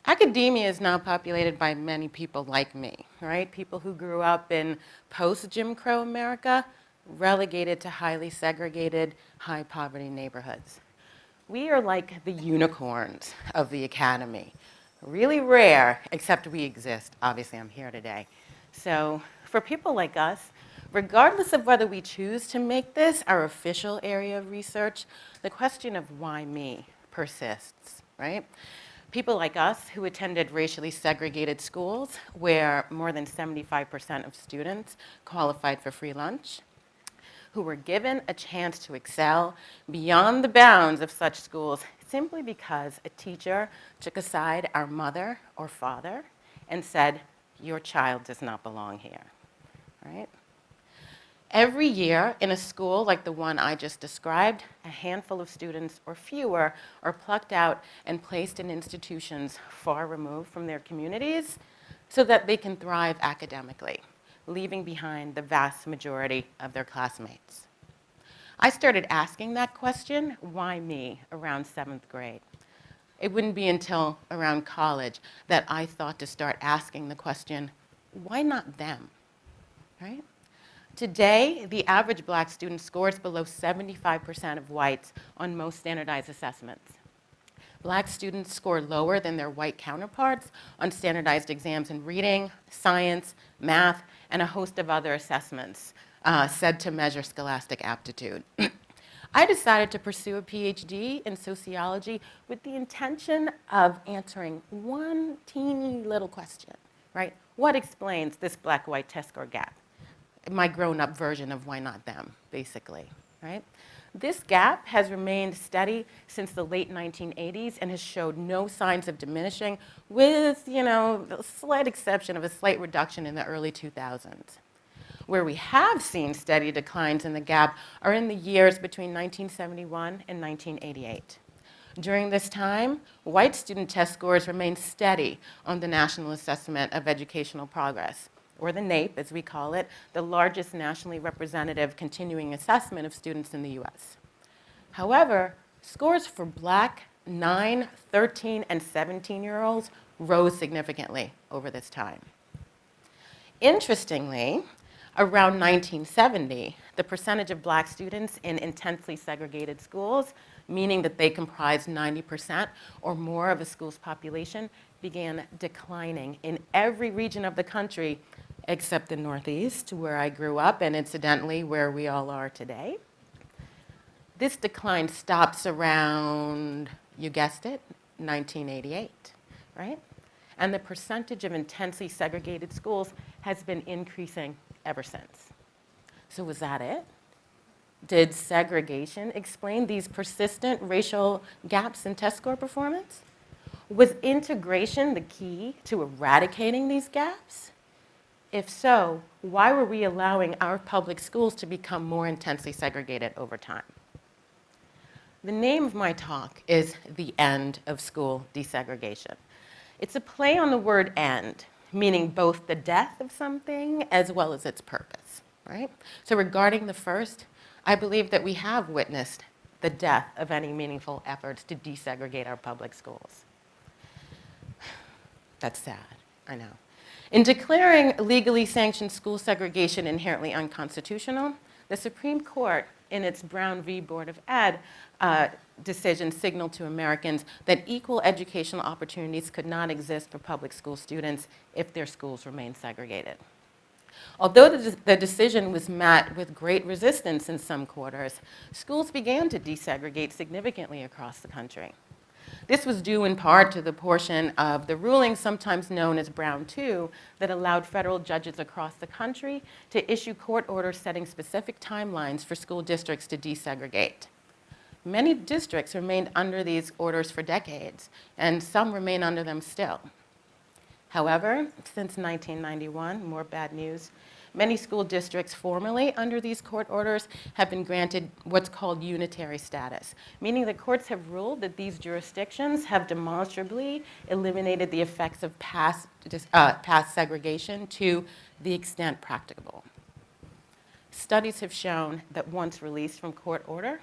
Academia is now populated by many people like me, right? People who grew up in post-Jim Crow America, relegated to highly segregated, high-poverty neighborhoods. We are like the unicorns of the academy. Really rare, except we exist. Obviously, I'm here today. So for people like us, regardless of whether we choose to make this our official area of research, the question of why me persists, right? People like us who attended racially segregated schools where more than 75% of students qualified for free lunch, who were given a chance to excel beyond the bounds of such schools simply because a teacher took aside our mother or father and said, your child does not belong here, right? Every year in a school like the one I just described, a handful of students or fewer are plucked out and placed in institutions far removed from their communities so that they can thrive academically, leaving behind the vast majority of their classmates. I started asking that question, why me, around 7th grade. It wouldn't be until around college that I thought to start asking the question, why not them, right? Today, the average black student scores below 75% of whites on most standardized assessments. Black students score lower than their white counterparts on standardized exams in reading, science, math, and a host of other assessments said to measure scholastic aptitude. I decided to pursue a PhD in sociology with the intention of answering one teeny little question, right? What explains this black-white test score gap? My grown-up version of why not them, basically, right? This gap has remained steady since the late 1980s and has showed no signs of diminishing with, the slight exception of a slight reduction in the early 2000s. Where we have seen steady declines in the gap are in the years between 1971 and 1988. During this time, white student test scores remained steady on the National Assessment of Educational Progress, or the NAEP, as we call it, the largest nationally representative continuing assessment of students in the US. However, scores for black 9, 13, and 17-year-olds rose significantly over this time. Interestingly, around 1970, the percentage of black students in intensely segregated schools, meaning that they comprised 90% or more of a school's population, began declining in every region of the country except the Northeast, where I grew up, and incidentally, where we all are today. This decline stops around, you guessed it, 1988, right? And the percentage of intensely segregated schools has been increasing ever since. So was that it? Did segregation explain these persistent racial gaps in test score performance? Was integration the key to eradicating these gaps? If so, why were we allowing our public schools to become more intensely segregated over time? The name of my talk is The End of School Desegregation. It's a play on the word end, meaning both the death of something as well as its purpose, right? So regarding the first, I believe that we have witnessed the death of any meaningful efforts to desegregate our public schools. That's sad, I know. In declaring legally sanctioned school segregation inherently unconstitutional, the Supreme Court, in its Brown v. Board of Ed decision, signaled to Americans that equal educational opportunities could not exist for public school students if their schools remained segregated. Although the decision was met with great resistance in some quarters, schools began to desegregate significantly across the country. This was due in part to the portion of the ruling, sometimes known as Brown 2, that allowed federal judges across the country to issue court orders setting specific timelines for school districts to desegregate. Many districts remained under these orders for decades, and some remain under them still. However, since 1991, more bad news, many school districts formerly under these court orders have been granted what's called unitary status, meaning the courts have ruled that these jurisdictions have demonstrably eliminated the effects of past segregation to the extent practicable. Studies have shown that once released from court order,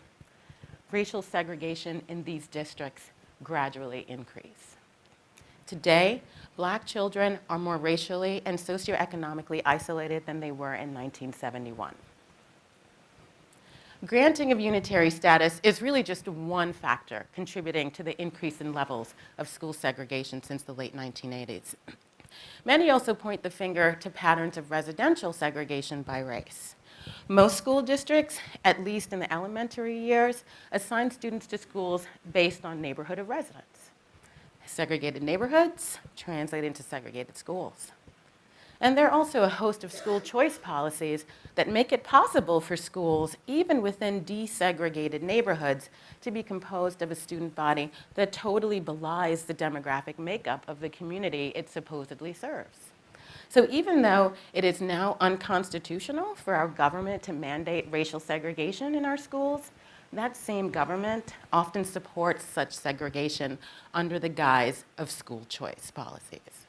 racial segregation in these districts gradually increase. Today, Black children are more racially and socioeconomically isolated than they were in 1971. Granting of unitary status is really just one factor contributing to the increase in levels of school segregation since the late 1980s. Many also point the finger to patterns of residential segregation by race. Most school districts, at least in the elementary years, assign students to schools based on neighborhood of residence. Segregated neighborhoods translate into segregated schools. And there are also a host of school choice policies that make it possible for schools, even within desegregated neighborhoods, to be composed of a student body that totally belies the demographic makeup of the community it supposedly serves. So even though it is now unconstitutional for our government to mandate racial segregation in our schools, that same government often supports such segregation under the guise of school choice policies.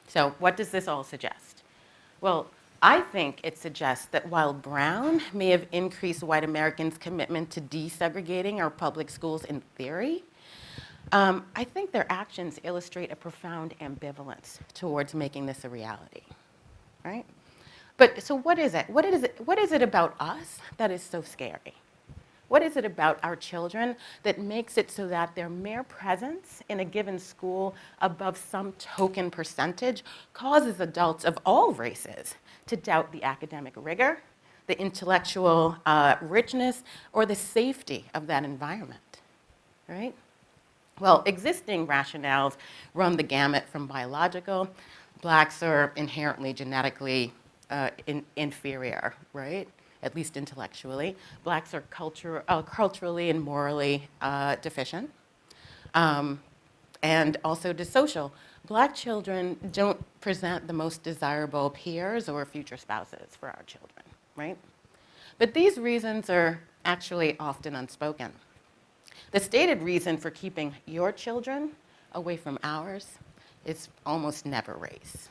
So what does this all suggest? Well, I think it suggests that while Brown may have increased white Americans' commitment to desegregating our public schools in theory, I think their actions illustrate a profound ambivalence towards making this a reality, right? But so what is it? What is it about us that is so scary? What is it about our children that makes it so that their mere presence in a given school above some token percentage causes adults of all races to doubt the academic rigor, the intellectual richness, or the safety of that environment, right? Well, existing rationales run the gamut from biological. Blacks are inherently genetically inferior, right? At least intellectually. Blacks are culturally and morally deficient, and also dissocial. Black children don't present the most desirable peers or future spouses for our children, right? But these reasons are actually often unspoken. The stated reason for keeping your children away from ours is almost never race,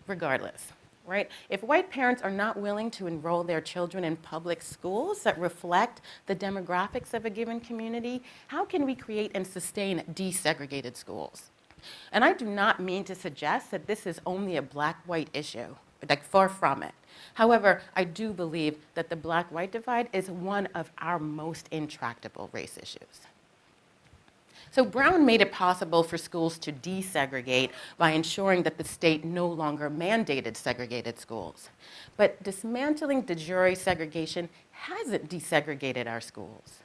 regardless. Right? If white parents are not willing to enroll their children in public schools that reflect the demographics of a given community, how can we create and sustain desegregated schools? And I do not mean to suggest that this is only a black-white issue, like far from it. However, I do believe that the black-white divide is one of our most intractable race issues. So Brown made it possible for schools to desegregate by ensuring that the state no longer mandated segregated schools. But dismantling de jure segregation hasn't desegregated our schools.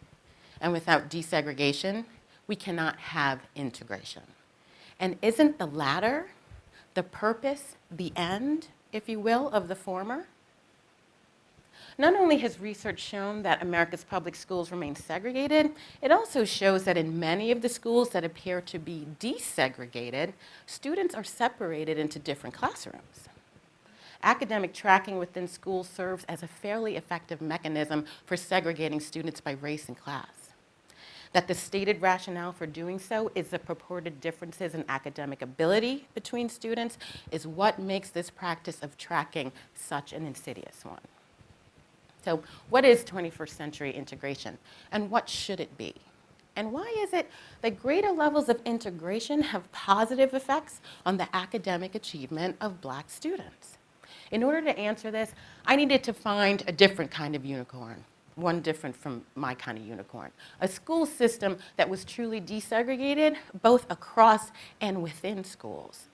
And without desegregation, we cannot have integration. And isn't the latter the purpose, the end, if you will, of the former? Not only has research shown that America's public schools remain segregated, it also shows that in many of the schools that appear to be desegregated, students are separated into different classrooms. Academic tracking within schools serves as a fairly effective mechanism for segregating students by race and class. That the stated rationale for doing so is the purported differences in academic ability between students is what makes this practice of tracking such an insidious one. So what is 21st century integration, and what should it be? And why is it that greater levels of integration have positive effects on the academic achievement of Black students? In order to answer this, I needed to find a different kind of unicorn, one different from my kind of unicorn, a school system that was truly desegregated both across and within schools.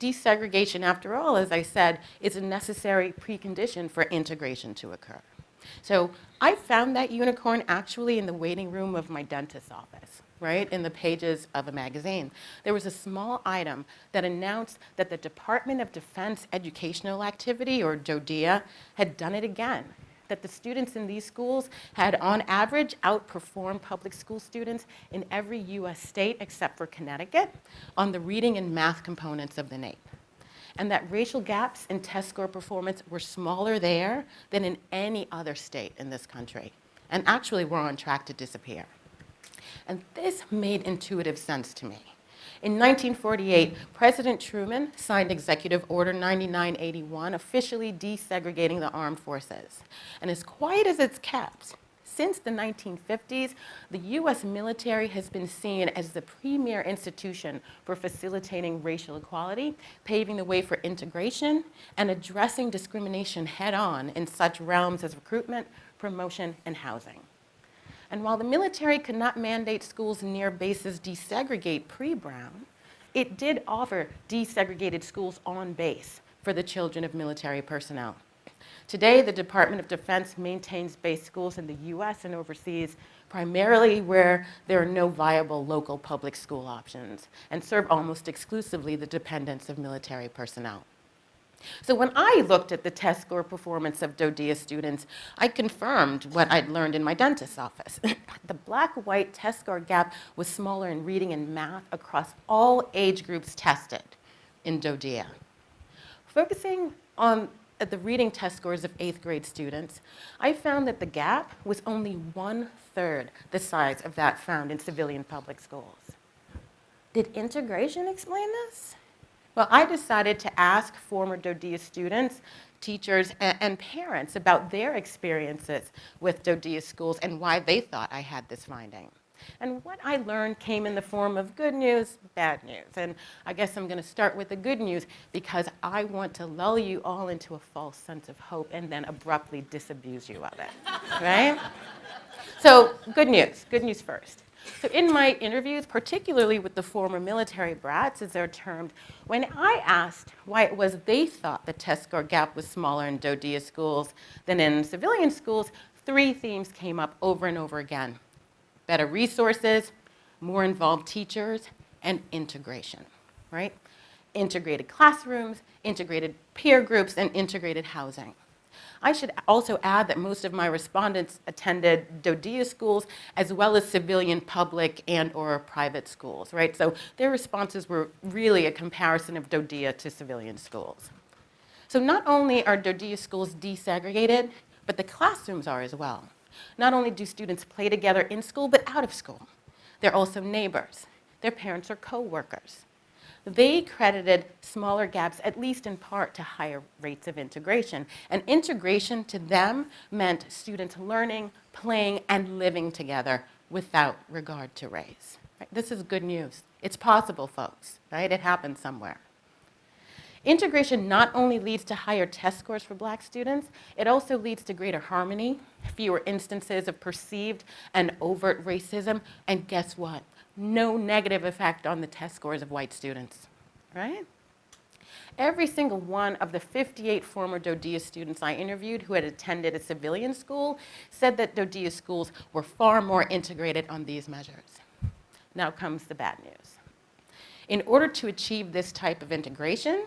Desegregation, after all, as I said, is a necessary precondition for integration to occur. So I found that unicorn actually in the waiting room of my dentist's office, right, in the pages of a magazine. There was a small item that announced that the Department of Defense Educational Activity, or DODEA, had done it again, that the students in these schools had, on average, outperformed public school students in every US state except for Connecticut on the reading and math components of the NAEP. And that racial gaps in test score performance were smaller there than in any other state in this country, and actually were on track to disappear. And this made intuitive sense to me. In 1948, President Truman signed Executive Order 9981, officially desegregating the armed forces. And as quiet as it's kept, Since the 1950s, the US military has been seen as the premier institution for facilitating racial equality, paving the way for integration, and addressing discrimination head-on in such realms as recruitment, promotion, and housing. And while the military could not mandate schools near bases desegregate pre-Brown, it did offer desegregated schools on base for the children of military personnel. Today, the Department of Defense maintains base schools in the US and overseas, primarily where there are no viable local public school options, and serve almost exclusively the dependents of military personnel. So when I looked at the test score performance of DoDEA students, I confirmed what I'd learned in my dentist's office. The black-white test score gap was smaller in reading and math across all age groups tested in DoDEA. Focusing on the reading test scores of 8th grade students, I found that the gap was only 1/3 the size of that found in civilian public schools. Did integration explain this? Well, I decided to ask former DoDEA students, teachers, and parents about their experiences with DoDEA schools and why they thought I had this finding. And what I learned came in the form of good news, bad news. And I guess I'm going to start with the good news because I want to lull you all into a false sense of hope and then abruptly disabuse you of it, right? So good news first. So in my interviews, particularly with the former military brats, as they're termed, when I asked why it was they thought the test score gap was smaller in DoDEA schools than in civilian schools, 3 themes came up over and over again: better resources, more involved teachers, and integration, right? Integrated classrooms, integrated peer groups, and integrated housing. I should also add that most of my respondents attended DoDEA schools as well as civilian public and/or private schools, right? So their responses were really a comparison of DoDEA to civilian schools. So not only are DoDEA schools desegregated, but the classrooms are as well. Not only do students play together in school, but out of school. They're also neighbors. Their parents are co-workers. They credited smaller gaps, at least in part, to higher rates of integration. And integration to them meant students learning, playing, and living together without regard to race. Right? This is good news. It's possible, folks, right? It happens somewhere. Integration not only leads to higher test scores for Black students, it also leads to greater harmony, fewer instances of perceived and overt racism, and guess what? No negative effect on the test scores of white students, right? Every single one of the 58 former DoDEA students I interviewed who had attended a civilian school said that DoDEA schools were far more integrated on these measures. Now comes the bad news. In order to achieve this type of integration,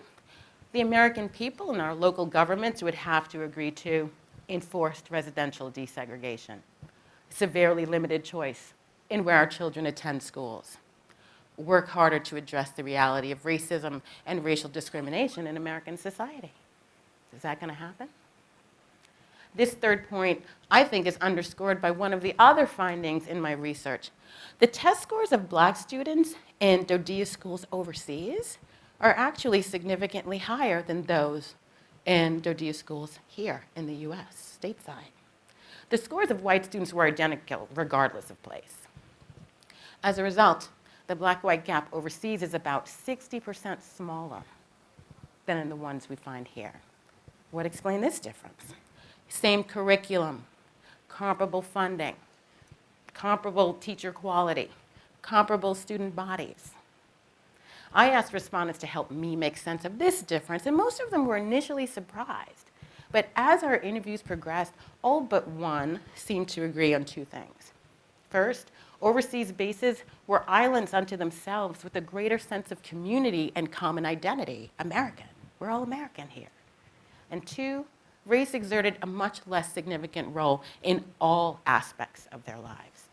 the American people and our local governments would have to agree to enforced residential desegregation, severely limited choice in where our children attend schools, work harder to address the reality of racism and racial discrimination in American society. Is that going to happen? This third point, I think, is underscored by one of the other findings in my research. The test scores of Black students in DoDEA schools overseas are actually significantly higher than those in DoDEA schools here in the US, stateside. The scores of white students were identical regardless of place. As a result, the black-white gap overseas is about 60% smaller than in the ones we find here. What explains this difference? Same curriculum, comparable funding, comparable teacher quality, comparable student bodies. I asked respondents to help me make sense of this difference, and most of them were initially surprised. But as our interviews progressed, all but one seemed to agree on 2 things. First, overseas bases were islands unto themselves with a greater sense of community and common identity, American. We're all American here. And 2, race exerted a much less significant role in all aspects of their lives.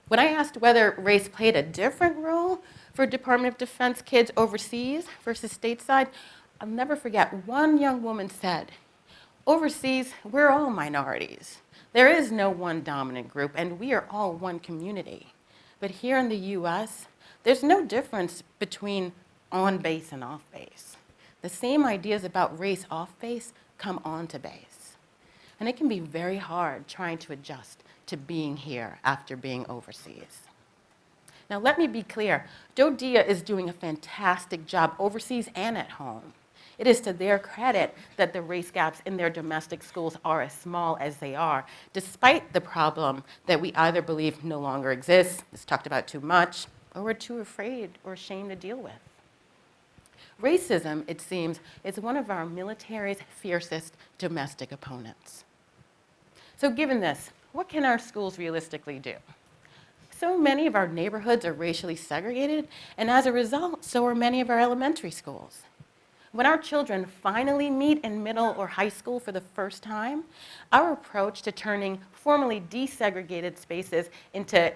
When I asked whether race played a different role for Department of Defense kids overseas versus stateside, I'll never forget one young woman said, "Overseas, we're all minorities. There is no one dominant group, and we are all one community. But here in the US, there's no difference between on base and off base. The same ideas about race off base come onto base. And it can be very hard trying to adjust to being here after being overseas. Now, let me be clear. DODEA is doing a fantastic job overseas and at home. It is to their credit that the race gaps in their domestic schools are as small as they are, despite the problem that we either believe no longer exists, it's talked about too much, or we're too afraid or ashamed to deal with. Racism, it seems, is one of our military's fiercest domestic opponents. So given this, what can our schools realistically do? So many of our neighborhoods are racially segregated, and as a result, so are many of our elementary schools. When our children finally meet in middle or high school for the first time, our approach to turning formerly desegregated spaces into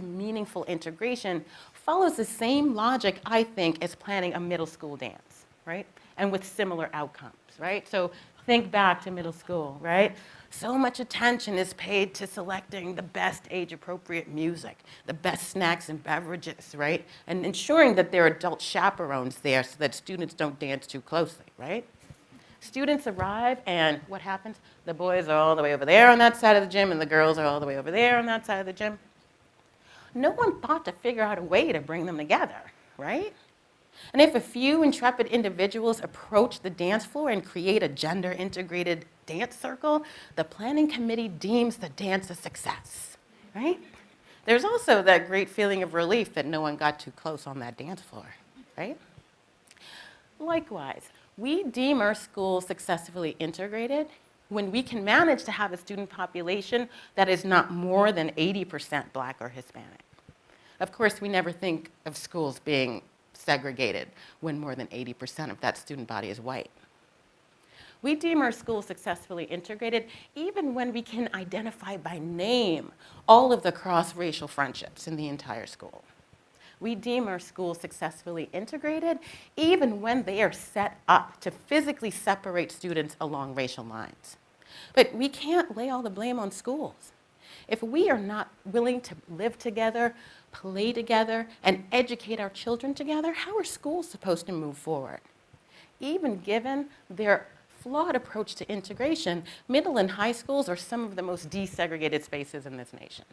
meaningful integration follows the same logic, I think, as planning a middle school dance, right? And with similar outcomes, right? So think back to middle school, right? So much attention is paid to selecting the best age-appropriate music, the best snacks and beverages, right? And ensuring that there are adult chaperones there so that students don't dance too closely, right? Students arrive, and what happens? The boys are all the way over there on that side of the gym, and the girls are all the way over there on that side of the gym. No one thought to figure out a way to bring them together, right? And if a few intrepid individuals approach the dance floor and create a gender-integrated dance circle, the planning committee deems the dance a success, right? There's also that great feeling of relief that no one got too close on that dance floor, right? Likewise, we deem our schools successfully integrated when we can manage to have a student population that is not more than 80% Black or Hispanic. Of course, we never think of schools being segregated when more than 80% of that student body is white. We deem our schools successfully integrated even when we can identify by name all of the cross-racial friendships in the entire school. We deem our schools successfully integrated even when they are set up to physically separate students along racial lines. But we can't lay all the blame on schools. If we are not willing to live together, play together, and educate our children together, how are schools supposed to move forward? Even given their flawed approach to integration, middle and high schools are some of the most desegregated spaces in this nation.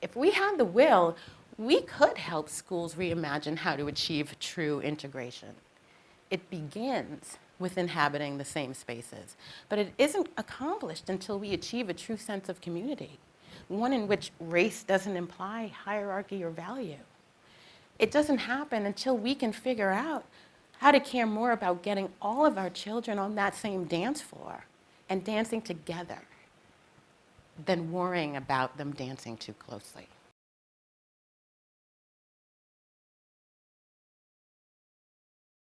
If we had the will, we could help schools reimagine how to achieve true integration. It begins with inhabiting the same spaces, but it isn't accomplished until we achieve a true sense of community, one in which race doesn't imply hierarchy or value. It doesn't happen until we can figure out how to care more about getting all of our children on that same dance floor and dancing together than worrying about them dancing too closely.